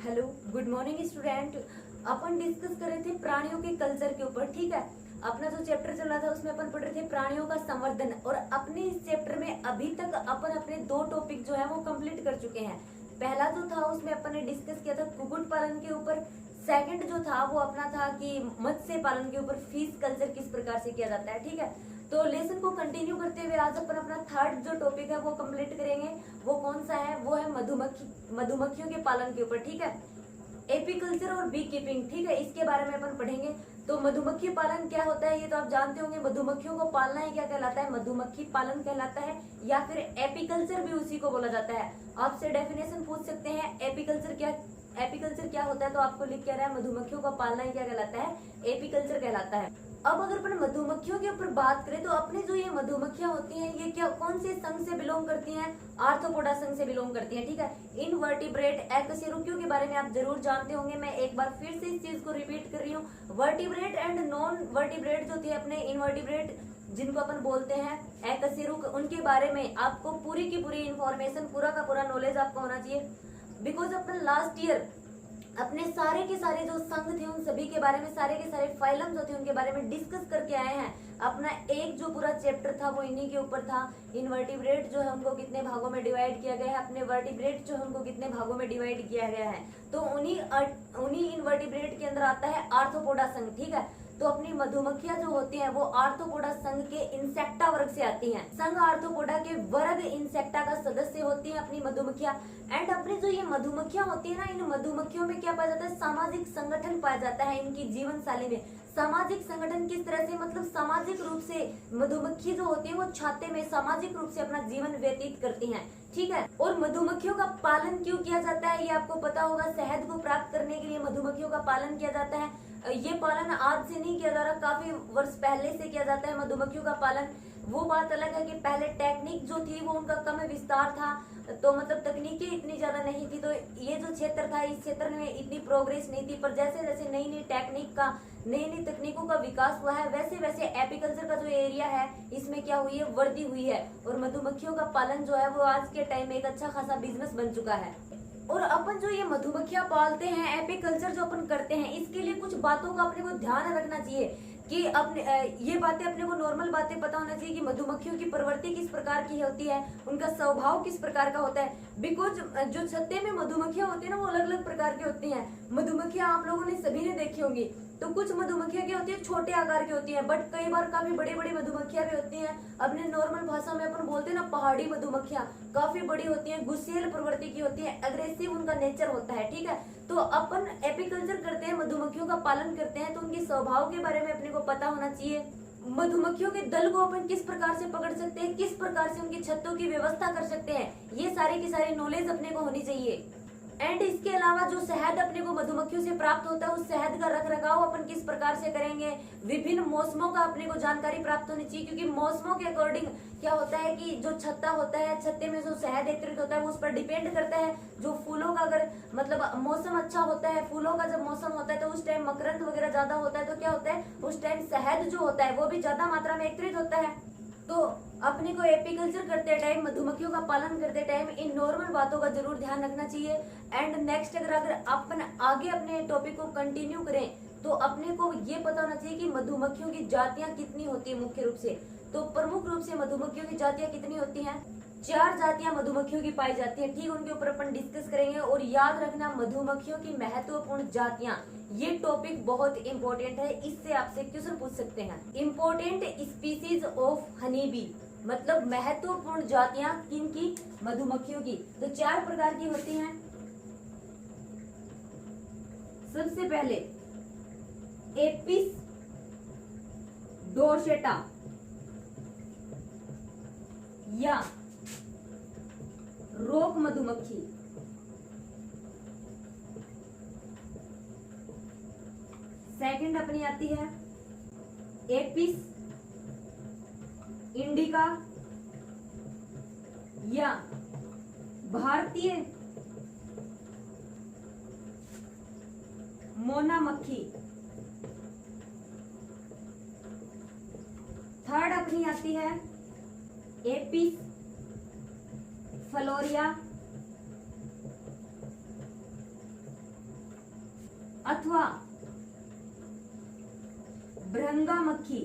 Hello, good morning student. अपन discuss कर रहे थे प्राणियों के कल्चर के ऊपर। ठीक है, अपना जो चैप्टर चल रहा था उसमें अपन पढ़ रहे थे प्राणियों का संवर्धन। और अपने इस चैप्टर में अभी तक अपन अपने दो टॉपिक जो है वो कंप्लीट कर चुके हैं। पहला जो था उसमें अपन ने डिस्कस किया था कुक्कुट पालन के ऊपर। सेकंड जो था वो अपना था कि मत्स्य पालन के ऊपर फिश कल्चर किस प्रकार से किया जाता है। ठीक है, तो लेसन को कंटिन्यू करते हुए आज अपन अपना थर्ड जो टॉपिक है वो कंप्लीट करेंगे। वो कौन सा है? वो है मधुमक्खियों के पालन के ऊपर। ठीक है, एपीकल्चर और बी कीपिंग। ठीक है, इसके बारे में अपन पढ़ेंगे। तो मधुमक्खी पालन क्या होता है ये तो आप जानते होंगे। मधुमक्खियों को पालना ही क्या कहलाता है? मधुमक्खी पालन कहलाता है, या फिर एपीकल्चर भी उसी को बोला जाता है। आपसे डेफिनेशन पूछ सकते हैं एपीकल्चर क्या होता है, तो आपको लिख के आ रहा है मधुमक्खियों का पालना ही क्या कहलाता है? एपीकल्चर कहलाता है। अब अगर अपन मधुमक्खियों के ऊपर बात करें तो अपने जो ये मधुमक्खियां होती हैं ये क्या कौन से संघ से बिलोंग करती हैं? आर्थ्रोपोडा संघ से बिलोंग करती हैं। ठीक है, इनवर्टिब्रेट एकशेरुकियों के बारे में आप जरूर जानते होंगे। मैं एक बार फिर से इस चीज को रिपीट कर रही हूँ। वर्टिब्रेट एंड नॉन वर्टिब्रेट जो थे अपने इनवर्टिब्रेट जिनको अपन बोलते हैं एकशेरुक, उनके बारे में आपको पूरी की पूरी इंफॉर्मेशन, पूरा का पूरा नॉलेज आपको होना चाहिए। बिकॉज अपन लास्ट ईयर अपने सारे के सारे जो संघ थे उन सभी के बारे में, सारे के सारे फाइलम जो थे उनके बारे में डिस्कस करके आए हैं। अपना एक जो पूरा चैप्टर था वो इन्हीं के ऊपर था। इनवर्टिब्रेट जो है उनको कितने भागों में डिवाइड किया गया है, अपने वर्टिब्रेट जो है उनको कितने भागों में डिवाइड किया गया है। तो उन्हीं इनवर्टिब्रेट के अंदर आता है आर्थ्रोपोडा संघ। ठीक है, तो अपनी मधुमक्खियां जो होती हैं वो आर्थ्रोपोडा संघ के इंसेक्टा वर्ग से आती हैं। संघ आर्थ्रोपोडा के वर्ग इंसेक्टा का सदस्य होती हैं अपनी मधुमक्खियां। एंड अपनी जो ये मधुमक्खियां होती है ना, इन मधुमक्खियों में क्या पाया जाता है? सामाजिक संगठन पाया जाता है इनकी जीवन शैली में। सामाजिक संगठन किस तरह से? मतलब सामाजिक रूप से मधुमक्खी जो होती है वो छाते में सामाजिक रूप से अपना जीवन व्यतीत करती हैं। ठीक है, और मधुमक्खियों का पालन क्यों किया जाता है ये आपको पता होगा। शहद को प्राप्त करने के लिए मधुमक्खियों का पालन किया जाता है। ये पालन आज से नहीं किया जा रहा, काफी वर्ष पहले से किया जाता है मधुमक्खियों का पालन। वो बात अलग है कि पहले टेक्निक जो थी वो उनका कम विस्तार था, तो मतलब तकनीकी इतनी ज्यादा नहीं थी, तो ये जो क्षेत्र था इस क्षेत्र में इतनी प्रोग्रेस नहीं थी। पर जैसे जैसे नई नई टेक्निक का, नई नई तकनीकों का विकास हुआ है, वैसे वैसे एपीकल्चर का जो एरिया है इसमें क्या हुई है? वृद्धि हुई है। और मधुमक्खियों का पालन जो है वो आज के टाइम में एक अच्छा खासा बिजनेस बन चुका है। और अपन जो ये मधुमक्खियां पालते हैं, एपीकल्चर जो अपन करते हैं, इसके लिए कुछ बातों का अपने को ध्यान रखना चाहिए कि अपने ये बातें अपने को नॉर्मल बातें पता होना चाहिए कि मधुमक्खियों की प्रवृत्ति किस प्रकार की होती है, उनका स्वभाव किस प्रकार का होता है। बिकॉज जो छत्ते में मधुमक्खियां होती है ना वो अलग अलग प्रकार की होती हैं। मधुमक्खियां आप लोगों ने सभी ने देखी होंगी। तो कुछ मधुमक्खियां क्या होती है? छोटे आकार की होती है, बट कई बार काफी बड़ी बड़ी मधुमक्खियां भी होती हैं। अपने नॉर्मल भाषा में अपन बोलते हैं ना पहाड़ी मधुमक्खियां, काफी बड़ी होती हैं, गुस्सेल प्रवृत्ति की होती है, अग्रेसिव उनका नेचर होता है। ठीक है, तो अपन एपीकल्चर करते हैं, मधुमक्खियों का पालन करते हैं, तो उनके स्वभाव के बारे में अपने को पता होना चाहिए। मधुमक्खियों के दल को अपन किस प्रकार से पकड़ सकते हैं, किस प्रकार से उनकी छत्तों की व्यवस्था कर सकते हैं, ये सारी की सारी नॉलेज अपने को होनी चाहिए। एंड इसके अलावा जो शहद अपने को मधुमक्खियों से प्राप्त होता है उस शहद का रख रखाव अपन किस प्रकार से करेंगे। विभिन्न मौसमों का अपने को जानकारी प्राप्त होनी चाहिए, क्योंकि मौसमों के अकॉर्डिंग क्या होता है कि जो छत्ता होता है, छत्ते में जो शहद एकत्रित होता है वो उस पर डिपेंड करता है। जो फूलों का अगर मतलब मौसम अच्छा होता है, फूलों का जब मौसम होता है तो उस टाइम मकरंद वगैरह ज्यादा होता है, तो क्या होता है उस टाइम शहद जो होता है वो भी ज्यादा मात्रा में एकत्रित होता है। तो अपने को एपीकल्चर करते टाइम, मधुमक्खियों का पालन करते टाइम इन नॉर्मल बातों का जरूर ध्यान रखना चाहिए। एंड नेक्स्ट अगर अपन आगे अपने टॉपिक को कंटिन्यू करें तो अपने को ये पता होना चाहिए कि मधुमक्खियों की जातियां कितनी होती है मुख्य रूप से। तो प्रमुख रूप से मधुमक्खियों की जातियां कितनी होती हैं? 4 जातियां मधुमक्खियों की पाई जाती हैं। ठीक, उनके ऊपर अपन डिस्कस करेंगे। और याद रखना मधुमक्खियों की महत्वपूर्ण जातियां, ये टॉपिक बहुत इंपॉर्टेंट है, इससे आपसे क्वेश्चन पूछ सकते हैं। Important species of honey B, मतलब महत्वपूर्ण जातियां किनकी? मधुमक्खियों की। तो 4 प्रकार की होती हैं। सबसे पहले एपिस डोर्सेटा या रोक मधुमक्खी। सेकंड अपनी आती है एपिस इंडिका या भारतीय मोना मक्खी। थर्ड अपनी आती है एपिस फ्लोरिया अथवा भृंगा मक्खी।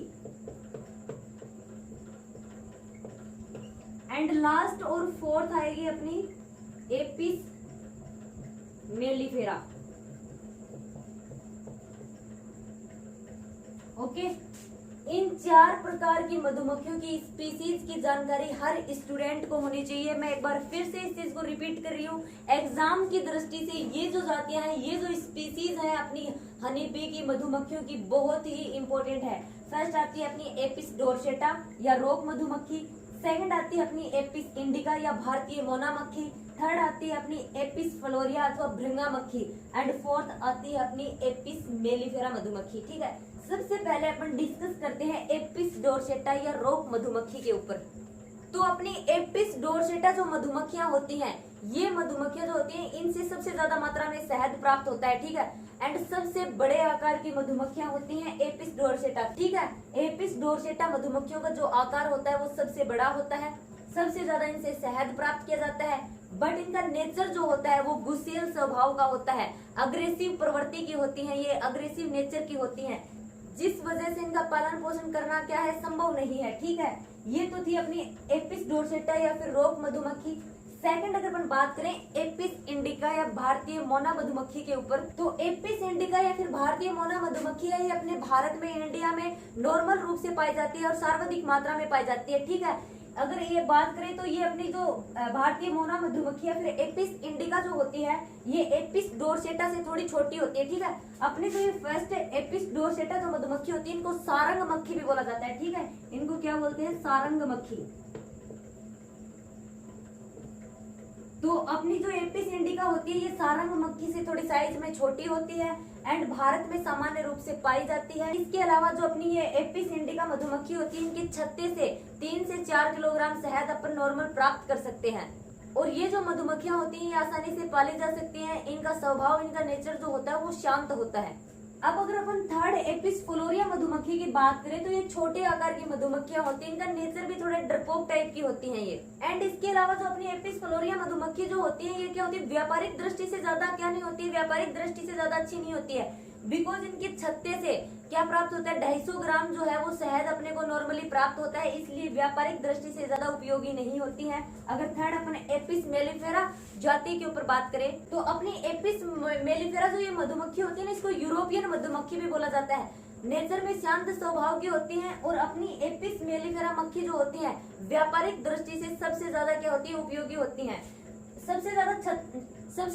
एंड लास्ट और फोर्थ आएगी अपनी एपिस मेलिफेरा। ओके, इन 4 प्रकार की मधुमक्खियों की स्पीसीज की जानकारी हर स्टूडेंट को होनी चाहिए। मैं एक बार फिर से इस चीज को रिपीट कर रही हूँ, एग्जाम की दृष्टि से ये जो जातियां हैं, ये जो स्पीसीज हैं अपनी हनी बी की मधुमक्खियों की, बहुत ही इंपॉर्टेंट है। फर्स्ट आती है अपनी एपिस डोरसेटा या रोक मधुमक्खी, सेकंड आती है अपनी एपिस इंडिका या भारतीय मोना मक्खी, थर्ड आती है अपनी एपिस फ्लोरिया अथवा भृंगा मक्खी, एंड फोर्थ आती है अपनी एपिस मेलिफेरा मधुमक्खी। ठीक है, सबसे पहले अपन डिस्कस करते हैं एपिस डोरसेटा या रोक मधुमक्खी के ऊपर। तो अपनी एपिस डोरसेटा जो मधुमक्खियां होती हैं, ये मधुमक्खियां जो होती हैं, इनसे सबसे ज्यादा मात्रा में शहद प्राप्त होता है। ठीक है, एंड सबसे बड़े आकार की मधुमक्खियां होती हैं एपिस डोरसेटा। ठीक है, एपिस डोरसेटा मधुमक्खियों का जो आकार होता है वो सबसे बड़ा होता है, सबसे ज्यादा इनसे शहद प्राप्त किया जाता है। बट इनका नेचर जो होता है वो गुस्सेल स्वभाव का होता है, अग्रेसिव प्रवृत्ति की होती है, ये अग्रेसिव नेचर की होती है, जिस वजह से इनका पालन पोषण करना क्या है, संभव नहीं है। ठीक है, ये तो थी अपनी एपिस डोरसेटा या फिर रोक मधुमक्खी। सेकंड अगर अपन बात करें एपिस इंडिका या भारतीय मोना मधुमक्खी के ऊपर, तो एपिस इंडिका या फिर भारतीय मोना मधुमक्खी है, ये अपने भारत में, इंडिया में नॉर्मल रूप से पाई जाती है और सर्वाधिक मात्रा में पाई जाती है। ठीक है, अगर ये बात करें तो ये अपनी जो भारतीय मोना मधुमक्खी या फिर एपिस इंडिका जो होती है, ये एपिस डोरसेटा से थोड़ी छोटी होती है। ठीक है, अपने जो ये फर्स्ट एपिस डोरसेटा जो मधुमक्खी होती है, इनको सारंग मक्खी भी बोला जाता है। ठीक है, इनको क्या बोलते हैं, सारंग मक्खी। तो अपनी जो एपिस इंडिका होती है, ये सारंग मक्खी से थोड़ी साइज में छोटी होती है एंड भारत में सामान्य रूप से पाई जाती है। इसके अलावा जो अपनी ये एपिस इंडिका मधुमक्खी होती है, इनके छत्ते से 3 से 4 किलोग्राम शहद अपन नॉर्मल प्राप्त कर सकते हैं। और ये जो मधुमक्खियां होती हैं, ये आसानी से पाली जा सकती हैं। इनका स्वभाव, इनका नेचर जो होता है वो शांत होता है। अब अगर अपन थर्ड एपिस फ्लोरिया मधुमक्खी की बात करें, तो ये छोटे आकार की मधुमक्खियां होती हैं, इनका नेचर भी थोड़े डरपोक टाइप की होती हैं ये। एंड इसके अलावा जो अपनी एपिस फ्लोरिया मधुमक्खी जो होती है, ये क्या होती है, व्यापारिक दृष्टि से ज्यादा क्या नहीं होती है, व्यापारिक दृष्टि से ज्यादा अच्छी नहीं होती है। बिकॉज इनके छत्ते से क्या प्राप्त होता है, 250 ग्राम जो है वो शहद अपने को नॉर्मली प्राप्त होता है, इसलिए व्यापारिक दृष्टि से ज्यादा उपयोगी नहीं होती है। अगर थर्ड अपन एपिस मेलिफेरा जाति के ऊपर बात करें, तो अपनी एपिस मेलिफेरा जो ये मधुमक्खी होती है ना, इसको यूरोपियन मधुमक्खी भी बोला जाता है। नेचर में शांत स्वभाव की होती हैं और अपनी एपिस मेलिफेरा मक्खी जो होती है, व्यापारिक दृष्टि से सबसे ज्यादा क्या होती है, उपयोगी होती है। सबसे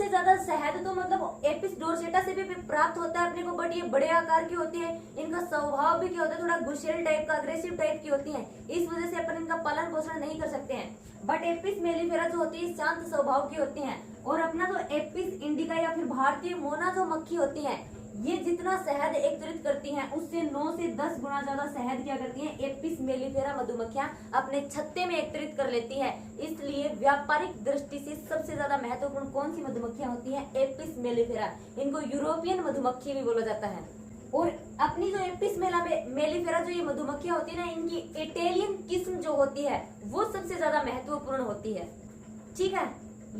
ज्यादा शहद तो मतलब एपिस डोरसेटा से भी प्राप्त होता है अपने को, बट ये बड़े आकार की होती है। इनका स्वभाव भी क्या होता है, थोड़ा गुस्सेल टाइप का, अग्रेसिव टाइप की होती है, इस वजह से अपन इनका पालन पोषण नहीं कर सकते हैं। बट एपिस मेलिफेरा जो होती है शांत स्वभाव की होती है। और अपना जो एपिस इंडिका या फिर भारतीय मोना जो मक्खी होती है, ये जितना शहद एकत्रित करती हैं, उससे 9 से 10 गुना ज्यादा शहद क्या करती हैं, एपिस मेलिफेरा मधुमक्खियां अपने छत्ते में एकत्रित कर लेती हैं। इसलिए व्यापारिक दृष्टि से सबसे ज्यादा महत्वपूर्ण कौन सी मधुमक्खियां होती हैं, एपिस मेलिफेरा। इनको यूरोपियन मधुमक्खी भी बोला जाता है। और अपनी जो एपिस मेलिफेरा जो ये मधुमक्खियां होती है ना, इनकी इटालियन किस्म जो होती है वो सबसे ज्यादा महत्वपूर्ण होती है। ठीक है,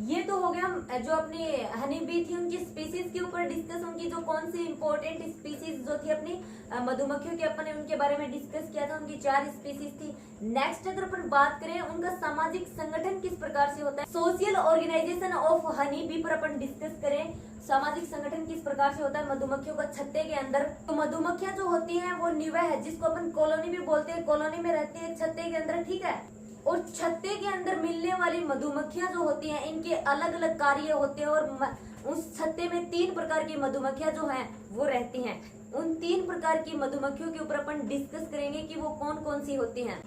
ये तो हो गया जो अपनी हनी बी थी उनकी स्पीसीज के ऊपर डिस्कस, उनकी जो कौन सी इंपॉर्टेंट स्पीसीज जो थी अपनी मधुमक्खियों के, अपन ने उनके बारे में डिस्कस किया था, उनकी 4 स्पीसीज थी। नेक्स्ट अगर अपन बात करें उनका सामाजिक संगठन किस प्रकार से होता है, social organisation of honey bee पर अपन डिस्कस करें, सामाजिक संगठन किस प्रकार से होता है मधुमक्खियों का छत्ते के अंदर। तो मधुमक्खियां जो होती हैं वो निवाह है, जिसको अपन कॉलोनी भी बोलते हैं, कॉलोनी में रहती है छत्ते के अंदर। ठीक है, और छत्ते के अंदर मिलने वाली मधुमक्खियां जो होती हैं, इनके अलग अलग कार्य होते हैं और उस छत्ते में 3 प्रकार की मधुमक्खियां जो हैं वो रहती हैं। उन 3 प्रकार की मधुमक्खियों के ऊपर अपन डिस्कस करेंगे कि वो कौन कौन सी होती हैं।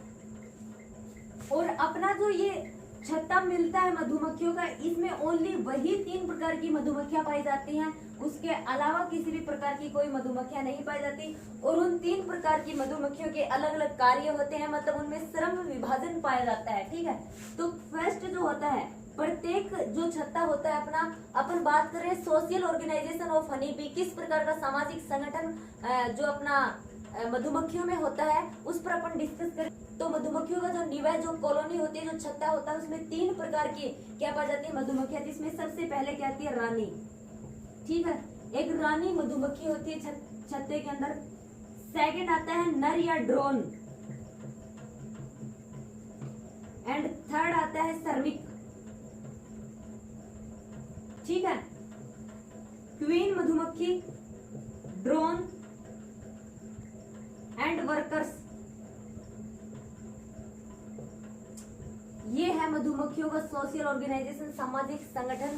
और अपना जो ये छत्ता मिलता है मधुमक्खियों का, इसमें ओनली वही 3 प्रकार की मधुमक्खियां पाई जाती हैं, उसके अलावा किसी भी प्रकार की कोई मधुमक्खियां नहीं पाई जाती। और उन 3 प्रकार की मधुमक्खियों के अलग अलग कार्य होते हैं, मतलब उनमें श्रम विभाजन पाया जाता है। ठीक है, तो फर्स्ट जो होता है, प्रत्येक जो छत्ता होता है अपना, अपन बात कर रहे हैं social organisation of honey bee, किस प्रकार का सामाजिक संगठन जो अपना मधुमक्खियों में होता है उस पर अपन डिस्कस करें। तो मधुमक्खियों का जो निवास जो कॉलोनी होती है, जो छत्ता होता है, उसमें 3 प्रकार की क्या पाई जाती है मधुमक्खियां, जिसमें सबसे पहले क्या आती है, रानी। ठीक है, एक रानी मधुमक्खी होती है छत्ते के अंदर। सेकंड आता है नर या ड्रोन, एंड थर्ड आता है श्रमिक। ठीक है, क्वीन मधुमक्खी, ड्रोन एंड वर्कर्स, ये है मधुमक्खियों का सोशल ऑर्गेनाइजेशन, सामाजिक संगठन।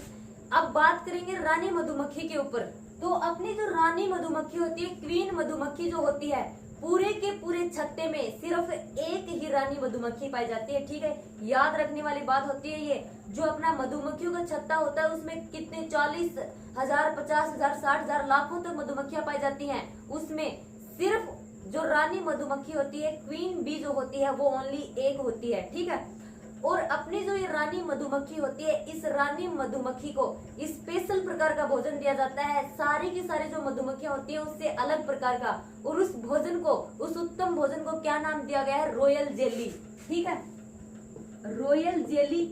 अब बात करेंगे रानी मधुमक्खी के ऊपर। तो अपनी जो रानी मधुमक्खी होती है, क्वीन मधुमक्खी जो होती है, पूरे के पूरे छत्ते में सिर्फ एक ही रानी मधुमक्खी पाई जाती है। ठीक है, याद रखने वाली बात होती है ये, जो अपना मधुमक्खियों का छत्ता होता है उसमें कितने 40,000, 50,000, 60,000, लाखों तक मधुमक्खियां पाई जाती हैं। उसमें सिर्फ जो रानी मधुमक्खी होती है, क्वीन बी जो होती है, वो ओनली एक होती है। ठीक है, और अपनी जो ये रानी मधुमक्खी होती है, इस रानी मधुमक्खी को स्पेशल प्रकार का भोजन दिया जाता है। सारी की सारी जो मधुमक्खियां होती हैं उससे अलग प्रकार का, और उस भोजन को, उस उत्तम भोजन को क्या नाम दिया गया है? Royal jelly. ठीक है, रॉयल जेली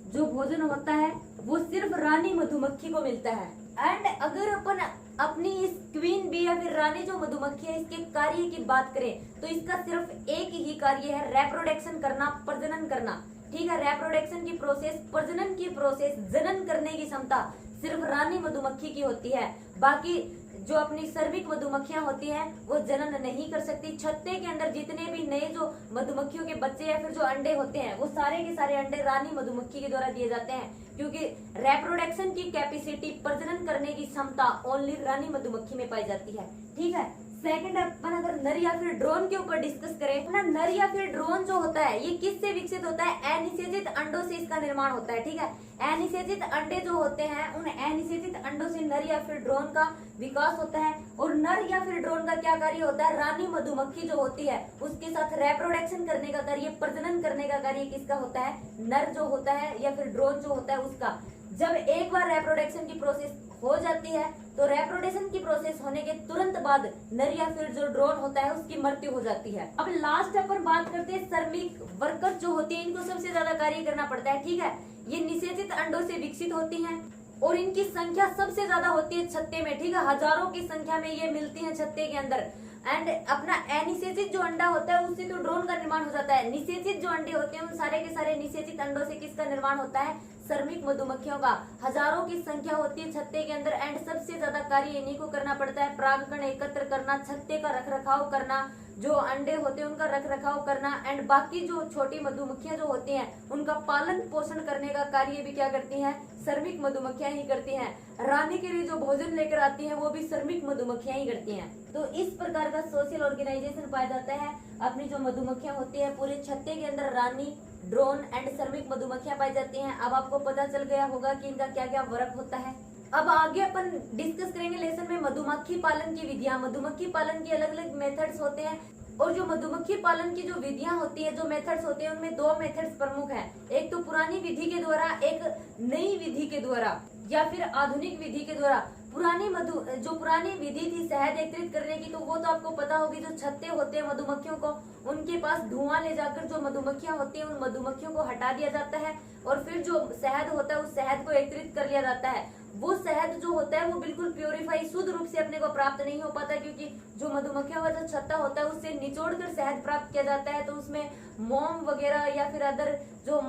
जो भोजन होता है वो सिर्फ रानी मधुमक्खी को मिलता है। एंड अगर अपन अपनी इस क्वीन बी या फिर रानी जो मधुमक्खी है, इसके कार्य की बात करें तो इसका सिर्फ एक ही कार्य है, रेप्रोडक्शन करना, प्रजनन करना। ठीक है, रेप्रोडक्शन की प्रोसेस, प्रजनन की प्रोसेस, जनन करने की क्षमता सिर्फ रानी मधुमक्खी की होती है। बाकी जो अपनी श्रमिक मधुमक्खियां होती हैं वो जनन नहीं कर सकती। छत्ते के अंदर जितने भी नए जो मधुमक्खियों के बच्चे या फिर जो अंडे होते हैं, वो सारे के सारे अंडे रानी मधुमक्खी के द्वारा दिए जाते हैं, क्योंकि रेप्रोडक्शन की कैपेसिटी, प्रजनन करने की क्षमता ओनली रानी मधुमक्खी में पाई जाती है। ठीक है, सेकंड अपन अगर नर या फिर ड्रोन के ऊपर डिस्कस करें, ना नर या फिर ड्रोन जो होता है ये किससे विकसित होता है? अनिषेचित अंडों से इसका निर्माण होता है। ठीक है, अनिषेचित अंडे जो होते हैं, उन अनिषेचित अंडों से नर या फिर ड्रोन का विकास होता है। और नर या फिर ड्रोन का क्या कार्य होता है? रानी मधुमक्खी जो होती है उसके साथ रेप्रोडक्शन करने का कार्य, प्रजनन करने का कार्य किसका होता है? नर जो होता है या फिर ड्रोन जो होता है उसका। जब एक बार रेप्रोडक्शन की प्रोसेस हो जाती है तो रेप्रोडक्शन की प्रोसेस होने के तुरंत बाद नर या फिर जो ड्रोन होता है उसकी मृत्यु हो जाती है। अब लास्ट अपन बात करते हैं श्रमिक वर्कर जो होती है, इनको सबसे ज्यादा कार्य करना पड़ता है। ठीक है, ये निषेचित अंडों से विकसित होती हैं और इनकी संख्या सबसे ज्यादा होती है छत्ते में। ठीक है, हजारों की संख्या में ये मिलती है छत्ते के अंदर। एंड अपना अनिषेचित जो अंडा होता है उससे तो ड्रोन का निर्माण हो जाता है। निषेचित जो अंडे होते हैं उन सारे के सारे निषेचित अंडों से किसका निर्माण होता है? श्रमिक मधुमक्खियों का। हजारों की संख्या होती है छत्ते के अंदर, एंड सबसे ज्यादा कार्य इन्हीं को करना पड़ता है। परागकण एकत्र करना, छत्ते का रखरखाव करना, जो अंडे होते हैं उनका रखरखाव करना, एंड बाकी जो छोटी मधुमक्खियां जो होती हैं उनका पालन पोषण करने का कार्य भी क्या करती हैं? श्रमिक मधुमक्खियां ही करती हैं। रानी के लिए जो भोजन लेकर आती हैं वो भी श्रमिक मधुमक्खियां ही करती हैं। तो इस प्रकार का सोशल ऑर्गेनाइजेशन पाया जाता है। अपनी जो मधुमक्खियां होती है पूरे छत्ते के अंदर रानी, ड्रोन एंड श्रमिक मधुमक्खियां पाई जाती हैं। अब आपको पता चल गया होगा कि इनका क्या क्या वर्क होता है। अब आगे अपन डिस्कस करेंगे लेसन में मधुमक्खी पालन की विधियां। मधुमक्खी पालन की अलग अलग मेथड्स होते हैं, और जो मधुमक्खी पालन की जो विधियां होती है, जो मेथड्स होते हैं, उनमें दो मेथड्स प्रमुख हैं। एक तो पुरानी विधि के द्वारा, एक नई विधि के द्वारा या फिर आधुनिक विधि के द्वारा। जो पुरानी विधि थी शहद एकत्रित करने की, तो वो तो आपको पता होगी, जो छत्ते होते हैं मधुमक्खियों को, उनके पास धुआं ले जाकर जो मधुमक्खियां होती हैं उन मधुमक्खियों को हटा दिया जाता है, और फिर जो शहद होता है उस शहद को एकत्रित कर लिया जाता है। वो शहद जो होता है वो बिल्कुल प्योरीफाई, शुद्ध रूप से अपने को प्राप्त नहीं हो पाता, क्योंकि जो मधुमक्खियों का जो छत्ता होता है उससे निचोड़ कर शहद प्राप्त किया जाता है। तो उसमें मोम वगैरह या फिर अदर जो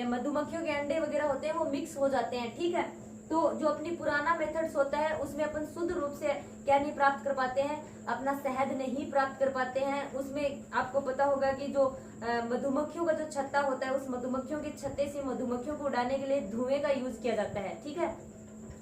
मधुमक्खियों के अंडे वगैरह होते हैं वो मिक्स हो जाते हैं। ठीक है, तो जो अपनी पुराना मेथड्स होता है उसमें अपन शुद्ध रूप से क्या नहीं प्राप्त कर पाते हैं? अपना शहद नहीं प्राप्त कर पाते हैं। उसमें आपको पता होगा कि जो मधुमक्खियों का जो छत्ता होता है, उस मधुमक्खियों के छत्ते से मधुमक्खियों को उड़ाने के लिए धुएं का यूज किया जाता है। ठीक है,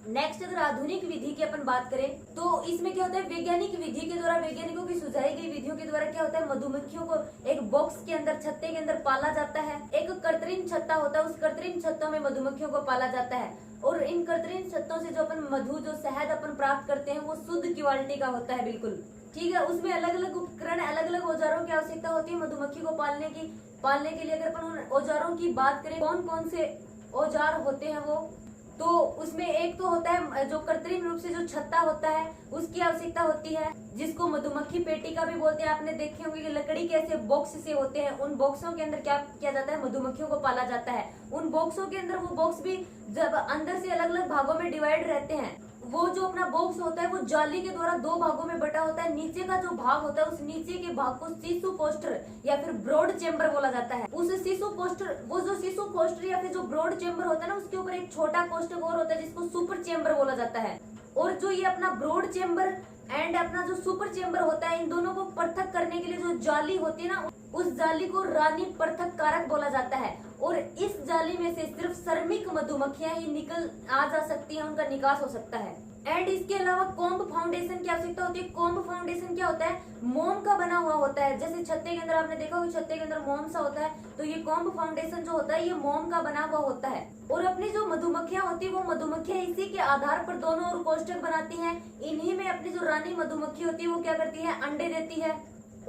नेक्स्ट अगर आधुनिक विधि की अपन बात करें तो इसमें क्या होता है? वैज्ञानिक विधि के द्वारा, वैज्ञानिकों की सुझाई गई विधियों के द्वारा क्या होता है? मधुमक्खियों को एक बॉक्स के अंदर, छत्ते के अंदर पाला जाता है। एक कृत्रिम छत्ता होता है, उस कृत्रिम छत्तों में मधुमक्खियों को पाला जाता है, और इन कृत्रिम छत्तों से जो अपन मधु, जो शहद अपन प्राप्त करते हैं वो शुद्ध क्वालिटी का होता है बिल्कुल। ठीक है, उसमें अलग अलग उपकरण, अलग अलग औजारों की आवश्यकता होती है मधुमक्खी को पालने के लिए। अगर अपन उन औजारों की बात करें, कौन कौन से औजार होते हैं वो, तो उसमें एक तो होता है जो कृत्रिम रूप से जो छत्ता होता है उसकी आवश्यकता होती है, जिसको मधुमक्खी पेटी का भी बोलते हैं। आपने देखे होंगे कि लकड़ी के ऐसे बॉक्स से होते हैं, उन बॉक्सों के अंदर क्या किया जाता है? मधुमक्खियों को पाला जाता है। उन बॉक्सों के अंदर, वो बॉक्स भी जब अंदर से अलग अलग भागों में डिवाइड रहते हैं, वो जो अपना बॉक्स होता है वो जाली के द्वारा दो भागों में बटा होता है। नीचे का जो भाग होता है उस नीचे के भाग को सीसू पोस्टर या फिर ब्रॉड चेम्बर बोला जाता है। उस सीसू पोस्टर, वो जो सीसू पोस्टर या फिर जो ब्रॉड चेम्बर होता है ना, उसके ऊपर एक छोटा कोष्ठक और होता है जिसको सुपर चेम्बर बोला जाता है। और जो ये अपना ब्रॉड चेम्बर एंड अपना जो सुपर चेम्बर होता है, इन दोनों को पृथक करने के लिए जो जाली होती है ना, उस जाली को रानी पृथक कारक बोला जाता है। और इस जाली में से सिर्फ श्रमिक मधुमक्खियां ही निकल आ जा सकती हैं, उनका निकास हो सकता है। एंड इसके अलावा कॉम्ब फाउंडेशन की आवश्यकता होती है। कॉम्ब फाउंडेशन क्या होता है? मोम का बना हुआ होता है। जैसे छत्ते के अंदर आपने देखा होगा, छत्ते के अंदर मोम सा होता है, तो ये कॉम्ब फाउंडेशन जो होता है ये मोम का बना हुआ होता है। और अपनी जो मधुमक्खियां होती है वो मधुमक्खियां इसी के आधार पर दोनों ओर कोष्ठक बनाती हैं। इन्हीं में अपनी जो रानी मधुमक्खी होती है वो क्या करती है? अंडे देती है।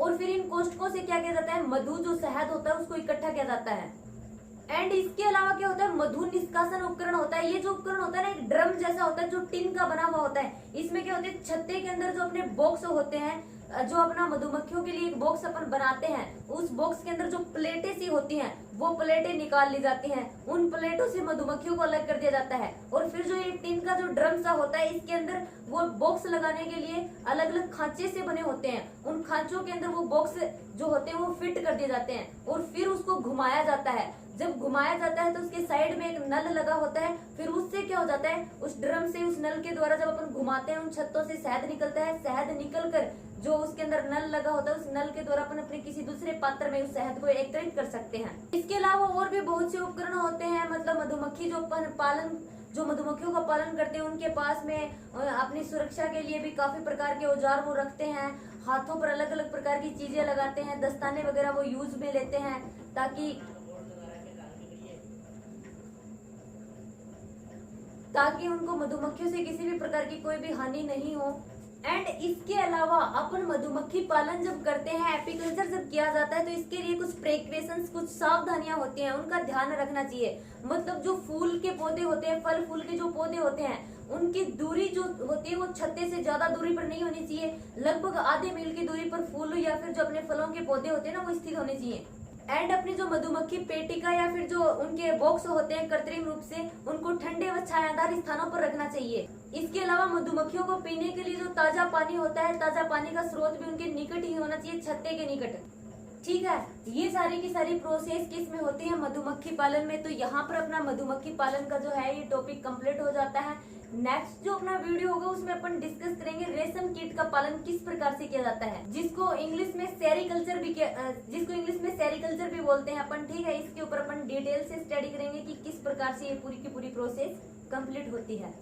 और फिर इन कोष्ठकों से क्या किया जाता है? मधु जो शहद होता है उसको इकट्ठा किया जाता है। एंड इसके अलावा क्या होता है? मधु निष्कासन उपकरण होता है। ये जो उपकरण होता है ना, एक ड्रम जैसा होता है जो टिन का बना हुआ होता है। इसमें क्या होता है? छत्ते के अंदर जो अपने बॉक्स होते हैं, जो अपना मधुमक्खियों के लिए एक बॉक्स अपन बनाते हैं, उस बॉक्स के अंदर जो प्लेटें सी होती हैं वो प्लेटें निकाल ली जाती हैं। उन प्लेटों से मधुमक्खियों को अलग कर दिया जाता है। और फिर जो ये टिन का जो ड्रम सा होता है, इसके अंदर वो बॉक्स लगाने के लिए अलग अलग खांचे से बने होते हैं। उन खांचों के अंदर वो बॉक्स जो होते हैं वो फिट कर दिए जाते हैं और फिर उसको घुमाया जाता है। जब घुमाया जाता है तो उसके साइड में एक नल लगा होता है। फिर उससे क्या हो जाता है? उस ड्रम से, उस नल के द्वारा जब अपन घुमाते हैं, उन छत्तों से शहद निकलता है। शहद निकल कर जो उसके अंदर नल लगा होता है, उस नल के द्वारा अपन अपने किसी दूसरे पात्र में उस शहद को एकत्रित कर सकते हैं। इसके अलावा और भी बहुत से उपकरण होते हैं। मतलब मधुमक्खी जो पालन, जो मधुमक्खियों का पालन करते हैं, उनके पास में अपनी सुरक्षा के लिए भी काफी प्रकार के औजार वो रखते हैं। हाथों पर अलग अलग प्रकार की चीजें लगाते हैं, दस्ताने वगैरह वो यूज में लेते हैं ताकि उनको मधुमक्खियों से किसी भी प्रकार की कोई भी हानि नहीं हो। एंड इसके अलावा अपन मधुमक्खी पालन जब करते हैं, एपीकल्चर जब किया जाता है, तो इसके लिए कुछ प्रिकॉशंस, कुछ सावधानियां होती हैं, उनका ध्यान रखना चाहिए। मतलब जो फूल के पौधे होते हैं, फल फूल के जो पौधे होते हैं, उनकी दूरी जो होती है वो छत्ते से ज्यादा दूरी पर नहीं होनी चाहिए। लगभग आधे मील की दूरी पर फूल या फिर जो अपने फलों के पौधे होते हैं ना, वो स्थित होने चाहिए। एंड अपनी जो मधुमक्खी पेटिका या फिर जो उनके बॉक्स होते हैं कृत्रिम रूप से, उनको ठंडे व छायादार स्थानों पर रखना चाहिए। इसके अलावा मधुमक्खियों को पीने के लिए जो ताजा पानी होता है, ताजा पानी का स्रोत भी उनके निकट ही होना चाहिए, छत्ते के निकट। ठीक है, ये सारी की सारी प्रोसेस किस में होती है? मधुमक्खी पालन में। तो यहाँ पर अपना मधुमक्खी पालन का जो है ये टॉपिक कंप्लीट हो जाता है। नेक्स्ट जो अपना वीडियो होगा उसमें अपन डिस्कस करेंगे रेशम कीट का पालन किस प्रकार से किया जाता है, जिसको इंग्लिश में सेरिकल्चर भी बोलते हैं अपन। ठीक है, इसके ऊपर अपन डिटेल से स्टडी करेंगे कि किस प्रकार से ये पूरी की पूरी प्रोसेस कंप्लीट होती है।